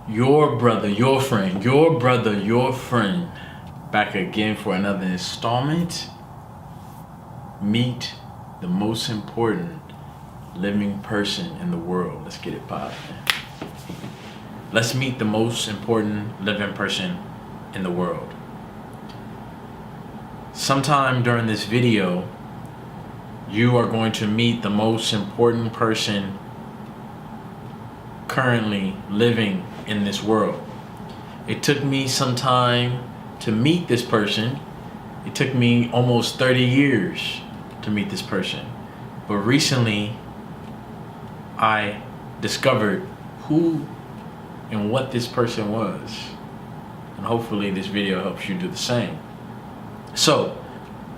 Your brother, your friend, your brother, your friend, back again for another installment. Meet the most important living person in the world. Let's get it poppin'. Let's meet the most important living person in the world. Sometime during this video, you are going to meet the most important person currently living in this world. It took me some time to meet this person. It took me almost 30 years to meet this person. But recently, I discovered who and what this person was. And hopefully this video helps you do the same. So,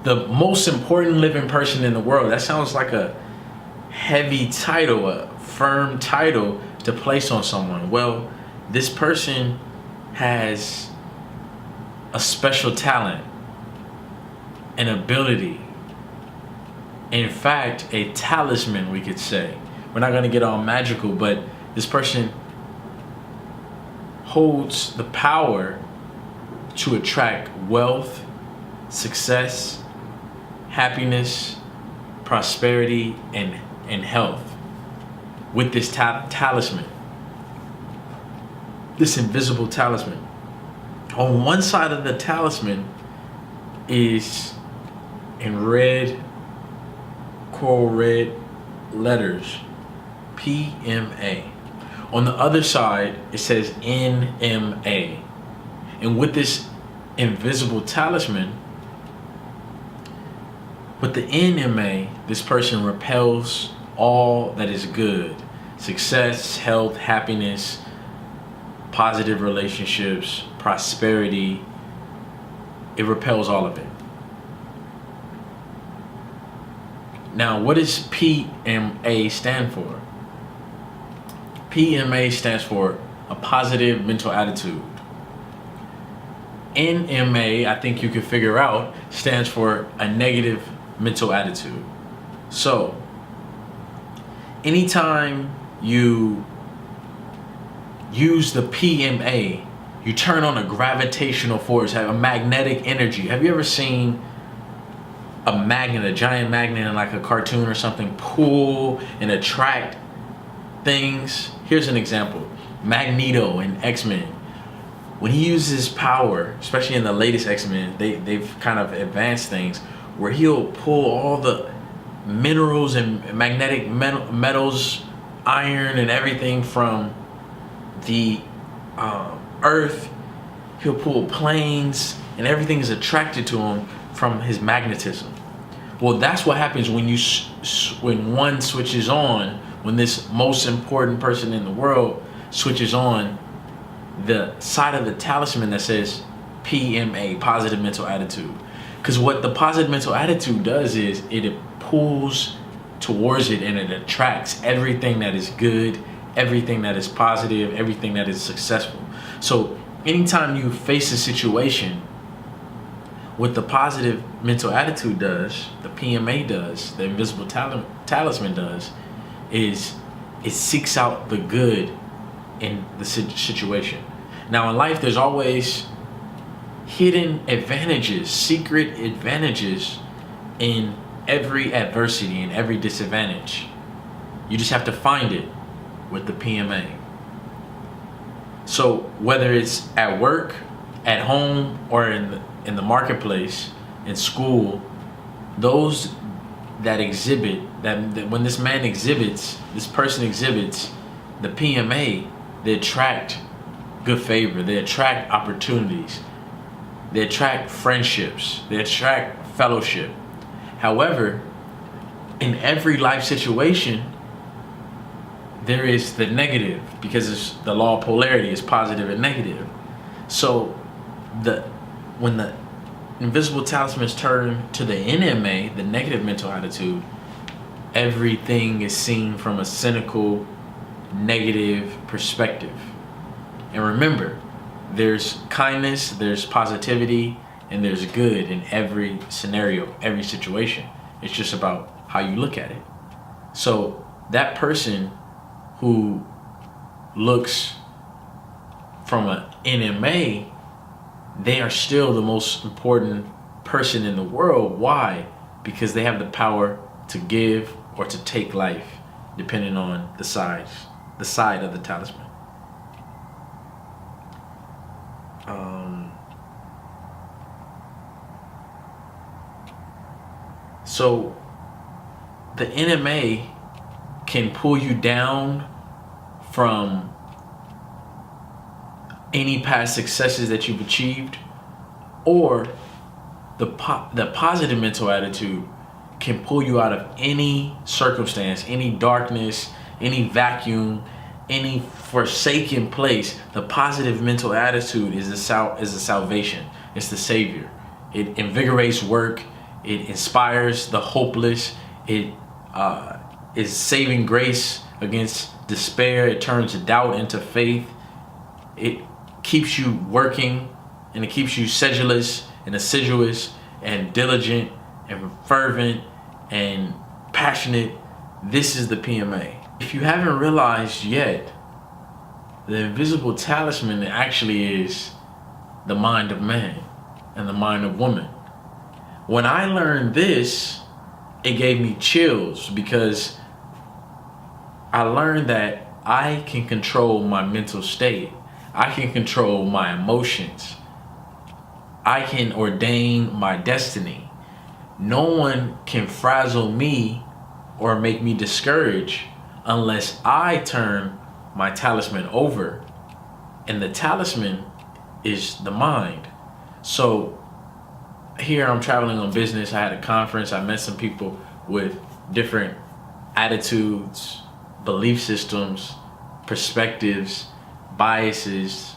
the most important living person in the world, that sounds like a heavy title, a firm title to place on someone. Well, this person has a special talent, an ability, in fact, a talisman, we could say. We're not going to get all magical, but this person holds the power to attract wealth, success, happiness, prosperity, and health with this talisman. This invisible talisman. On one side of the talisman is in red, coral red letters, PMA. On the other side, it says NMA. And with this invisible talisman, with the NMA, this person repels all that is good. Success, health, happiness, positive relationships, prosperity. It repels all of it. Now, what does PMA stand for? PMA stands for a positive mental attitude. NMA, I think you can figure out, stands for a negative mental attitude. So, anytime you use the PMA, you turn on a gravitational force, have a magnetic energy. Have you ever seen a magnet, a giant magnet in like a cartoon or something, pull and attract things? Here's an example. Magneto in X-Men. When he uses power, especially in the latest X-Men, they've kind of advanced things where he'll pull all the minerals and magnetic metals, iron and everything from the earth. He'll pull planes and everything is attracted to him from his magnetism. Well, that's what happens when when one switches on, when this most important person in the world switches on the side of the talisman that says PMA, positive mental attitude. Because what the positive mental attitude does is it pulls towards it and it attracts everything that is good, everything that is positive, everything that is successful. So anytime you face a situation, what the positive mental attitude does, the PMA does, the invisible talisman does, is it seeks out the good in the situation. Now in life, there's always hidden advantages, secret advantages in every adversity, in every disadvantage. You just have to find it with the PMA. So whether it's at work, at home, or in the marketplace, in school, those that exhibit, that when this person exhibits the PMA, they attract good favor, they attract opportunities, they attract friendships, they attract fellowship. However, in every life situation, there is the negative, because it's the law of polarity, is positive and negative. So when the invisible talisman is turned to the NMA, the negative mental attitude, everything is seen from a cynical, negative perspective. And remember, there's kindness, there's positivity, and there's good in every scenario, every situation. It's just about how you look at it. So that person who looks from an NMA, they are still the most important person in the world. Why? Because they have the power to give or to take life, depending on the side of the talisman. So the NMA can pull you down from any past successes that you've achieved, or the positive mental attitude can pull you out of any circumstance, any darkness, any vacuum, any forsaken place. The positive mental attitude is the salvation. It's the savior. It invigorates work. It inspires the hopeless. It is saving grace against despair. It turns doubt into faith. It keeps you working, and it keeps you sedulous and assiduous and diligent and fervent and passionate. This is the PMA. If you haven't realized yet, the invisible talisman actually is the mind of man and the mind of woman. When I learned this, it gave me chills, because I learned that I can control my mental state. I can control my emotions. I can ordain my destiny. No one can frazzle me or make me discouraged unless I turn my talisman over. And the talisman is the mind. So here I'm traveling on business. I had a conference. I met some people with different attitudes, belief systems, perspectives, biases,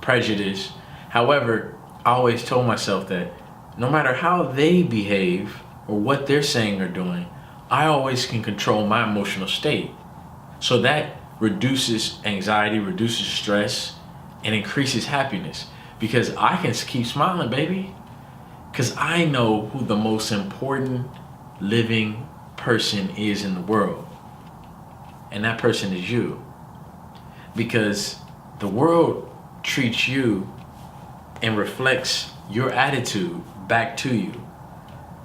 prejudice. However, I always told myself that no matter how they behave or what they're saying or doing, I always can control my emotional state. So that reduces anxiety, reduces stress, and increases happiness, because I can keep smiling, baby. Because I know who the most important living person is in the world. And that person is you. Because the world treats you and reflects your attitude back to you.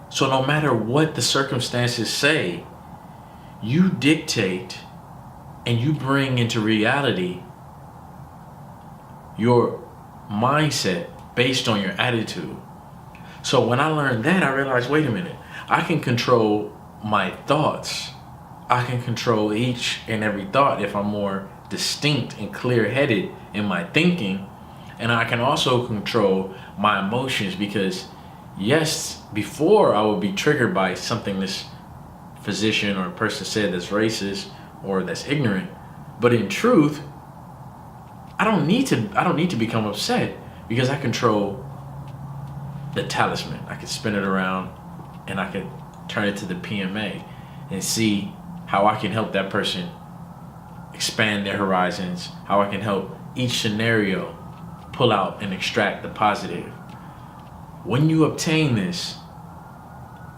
So no matter what the circumstances say, you dictate and you bring into reality your mindset based on your attitude. So when I learned that, I realized, wait a minute, I can control my thoughts. I can control each and every thought if I'm more distinct and clear-headed in my thinking. And I can also control my emotions, because yes, before I would be triggered by something this physician or person said that's racist or that's ignorant. But in truth, I don't need to become upset, because I control the talisman. I can spin it around and I can turn it to the PMA and see how I can help that person expand their horizons, how I can help each scenario pull out and extract the positive. When you obtain this,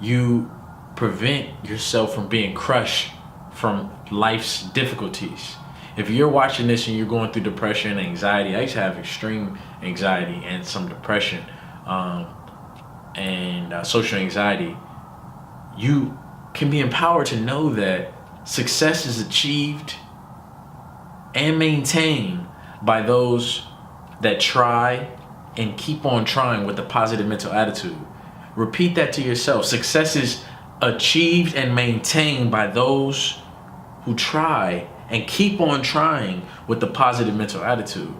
you prevent yourself from being crushed from life's difficulties. If you're watching this and you're going through depression, anxiety, I used to have extreme anxiety and some depression, and social anxiety, you can be empowered to know that success is achieved and maintained by those that try and keep on trying with a positive mental attitude. Repeat that to yourself. Success is achieved and maintained by those who try and keep on trying with the positive mental attitude.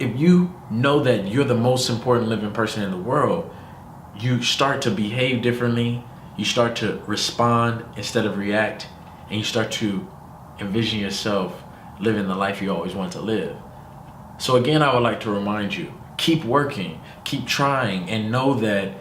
If you know that you're the most important living person in the world, you start to behave differently, you start to respond instead of react, and you start to envision yourself living the life you always wanted to live. So again, I would like to remind you, keep working, keep trying, and know that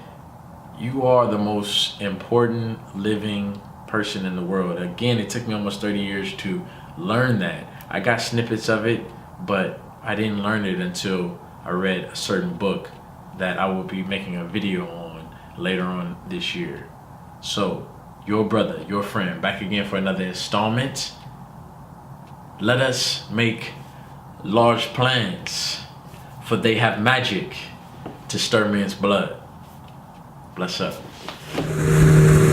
you are the most important living person in the world. Again, it took me almost 30 years to learn that. I got snippets of it, but I didn't learn it until I read a certain book that I will be making a video on later on this year. So, your brother, your friend, back again for another installment. Let us make large plans, for they have magic to stir men's blood. Bless up.